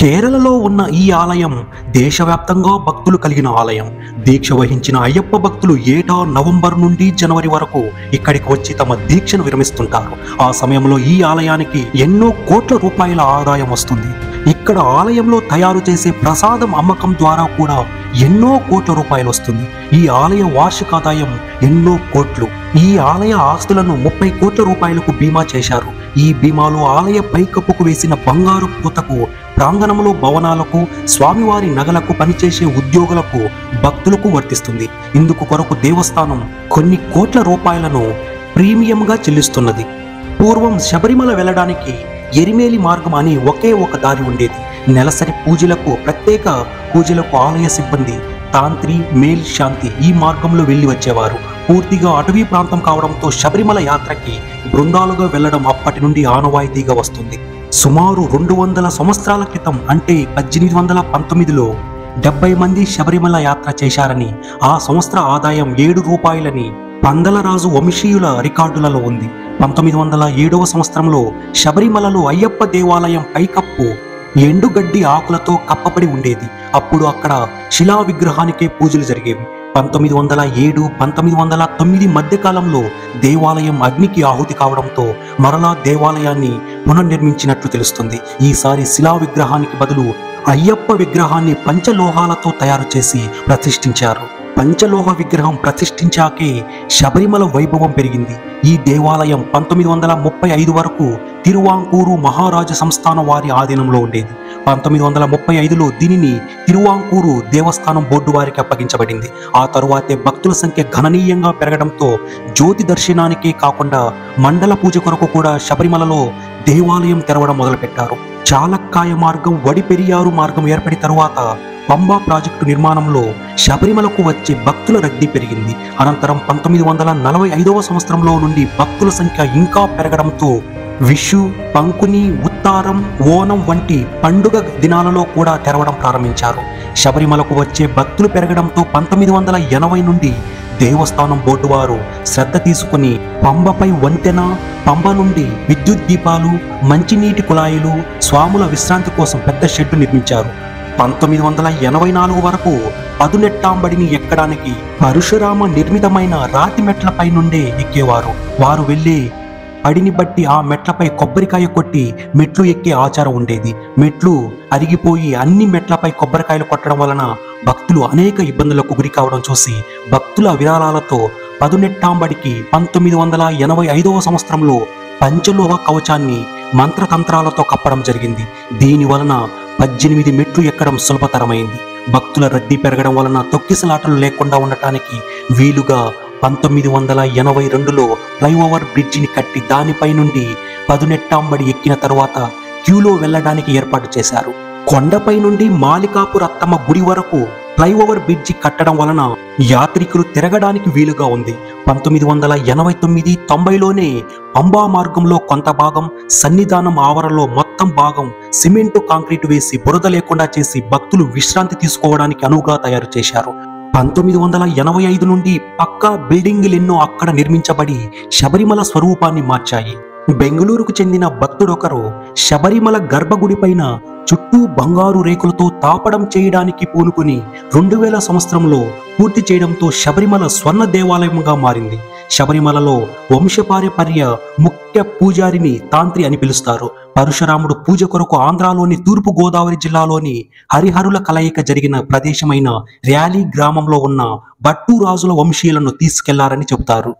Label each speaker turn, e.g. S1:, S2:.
S1: కేరళలో ఉన్న ఈ ఆలయం దేశవ్యాప్తంగా భక్తులు కలిగిన ఆలయం. దీక్ష వహించిన అయ్యప్ప భక్తులు ఏటా నవంబర్ నుండి జనవరి వరకు ఇక్కడికి వచ్చి తమ దీక్షను విరమిస్తుంటారు. ఆ సమయంలో ఈ ఆలయానికి ఎన్నో కోట్ల రూపాయల ఆదాయం వస్తుంది. ఇక్కడ ఆలయంలో తయారు చేసే ప్రసాదం అమ్మకం ద్వారా కూడా ఎన్నో కోట్ల రూపాయలు వస్తుంది. ఈ ఆలయ వార్షిక ఆదాయం ఎన్నో కోట్లు. ఈ ఆలయ ఆస్తులను 30 కోట్ల రూపాయలకు బీమా చేశారు. ఈ బీమాలో ఆలయ పైకప్పుకు వేసిన బంగారు పూతకు, ప్రాంగణంలో భవనాలకు, స్వామివారి నగలకు, పనిచేసే ఉద్యోగులకు, భక్తులకు వర్తిస్తుంది. ఇందుకు కొరకు దేవస్థానం కొన్ని కోట్ల రూపాయలను ప్రీమియంగా చెల్లిస్తున్నది. పూర్వం శబరిమల వెళ్ళడానికి ఎరిమేలి మార్గం అని ఒకే ఒక దారి ఉండేది. నెలసరి పూజలకు, ప్రత్యేక పూజలకు ఆలయ సిబ్బంది, తాంత్రి, మేల్ శాంతి ఈ మార్గంలో వెళ్ళి వచ్చేవారు. పూర్తిగా అటవీ ప్రాంతం కావడంతో శబరిమల యాత్రకి బృందాలుగా వెళ్లడం అప్పటి నుండి ఆనవాయితీగా వస్తుంది. సుమారు 200 సంవత్సరాల క్రితం అంటే 1819లో 70 మంది శబరిమల యాత్ర చేశారని, ఆ సంవత్సర ఆదాయం 7 రూపాయలని పందలరాజు వంశీయుల రికార్డులలో ఉంది. 1907వ సంవత్సరంలో శబరిమలలో అయ్యప్ప దేవాలయం పైకప్పు ఎండుగడ్డి ఆకులతో కప్పబడి ఉండేది. అప్పుడు అక్కడ శిలా విగ్రహానికే పూజలు జరిగేవి. 1907, 1909 మధ్యకాలంలో దేవాలయం అగ్నికి ఆహుతి కావడంతో మరలా దేవాలయాన్ని పునర్నిర్మించినట్లు తెలుస్తుంది. ఈసారి శిలా విగ్రహానికి బదులు అయ్యప్ప విగ్రహాన్ని పంచలోహాలతో తయారు చేసి ప్రతిష్ఠించారు. పంచలోహ విగ్రహం ప్రతిష్ఠించాకే శబరిమల వైభవం పెరిగింది. ఈ దేవాలయం 1935 వరకు తిరువాంకూరు మహారాజ సంస్థాన వారి ఆధీనంలో ఉండేది. 1935లో దీనిని తిరువాంకూరు దేవస్థానం బోర్డు వారికి అప్పగించబడింది. ఆ తరువాతే భక్తుల సంఖ్య గణనీయంగా పెరగడంతో జ్యోతి దర్శనానికే కాకుండా మండల పూజ కొరకు కూడా శబరిమలలో దేవాలయం తెరవడం మొదలుపెట్టారు. చాలక్కాయ మార్గం, వడిపెరియారు మార్గం ఏర్పడిన తరువాత పంబా ప్రాజెక్టు నిర్మాణంలో శబరిమలకు వచ్చే భక్తుల రద్దీ పెరిగింది. అనంతరం 1945వ సంవత్సరంలో నుండి భక్తుల సంఖ్య ఇంకా పెరగడంతో విషు, పంకుని, ఉత్తారం, ఓనం వంటి పండుగ దినాలలో కూడా తెరవడం ప్రారంభించారు. శబరిమలకు వచ్చే భక్తులు పెరగడంతో 1980 నుండి దేవస్థానం బోర్డు వారు శ్రద్ధ తీసుకుని పంబపై వంతెన, పంబ నుండి విద్యుత్ దీపాలు, మంచినీటి కుళాయిలు, స్వాముల విశ్రాంతి కోసం పెద్ద షెడ్డు నిర్మించారు. 1984 వరకు పదునెట్టాంబడిని ఎక్కడానికి పరశురామ నిర్మితమైన రాతి మెట్లపై నుండే ఎక్కేవారు. వారు వెళ్ళే పడిని బట్టి ఆ మెట్లపై కొబ్బరికాయ కొట్టి మెట్లు ఎక్కే ఆచారం ఉండేది. మెట్లు అరిగిపోయి అన్ని మెట్లపై కొబ్బరికాయలు కొట్టడం వలన భక్తులు అనేక ఇబ్బందులకు గురి కావడం చూసి భక్తుల విరాళాలతో పదునెట్టాంబడికి 1985వ సంవత్సరంలో పంచలోహ కవచాన్ని మంత్రతంత్రాలతో కప్పడం జరిగింది. దీని వలన 18 మెట్లు ఎక్కడం సులభతరమైంది. భక్తుల రద్దీ పెరగడం వలన తొక్కిసలాటలు లేకుండా ఉండటానికి వీలుగా 1982లో ఫ్లైఓవర్ బ్రిడ్జిని కట్టి దానిపై నుండి పదునెట్టాంబడి ఎక్కిన తరువాత క్యూలో వెళ్లడానికి ఏర్పాటు చేశారు. కొండపై నుండి మాలికాపుర అత్తమ్మ గుడి వరకు ఫ్లైఓవర్ బ్రిడ్జి కట్టడం వలన యాత్రికులు తిరగడానికి వీలుగా ఉంది. 1989, 90లోనే పంబా మార్గంలో కొంత భాగం, సన్నిధానం ఆవరణలో మొత్తం భాగం సిమెంటు కాంక్రీటు వేసి బురద లేకుండా చేసి భక్తులు విశ్రాంతి తీసుకోవడానికి అనువుగా తయారు చేశారు. 1985 నుండి పక్కా బిల్డింగులెన్నో అక్కడ నిర్మించబడి శబరిమల స్వరూపాన్ని మార్చాయి. బెంగళూరుకు చెందిన భక్తుడొకరు శబరిమల గర్భగుడి పైన చుట్టూ బంగారు రేకులతో తాపడం చేయడానికి పూనుకుని 2000 సంవత్సరంలో పూర్తి చేయడంతో శబరిమల స్వర్ణ దేవాలయంగా మారింది. శబరిమలలో వంశపారంపర్య ముఖ్య పూజారిని తాంత్రి అని పిలుస్తారు. పరశురాముడు పూజ కొరకు ఆంధ్రాలోని తూర్పు గోదావరి జిల్లాలోని హరిహరుల కలయిక జరిగిన ప్రదేశమైన ర్యాలీ గ్రామంలో ఉన్న భట్టు రాజుల వంశీయులను తీసుకెళ్లారని చెబుతారు.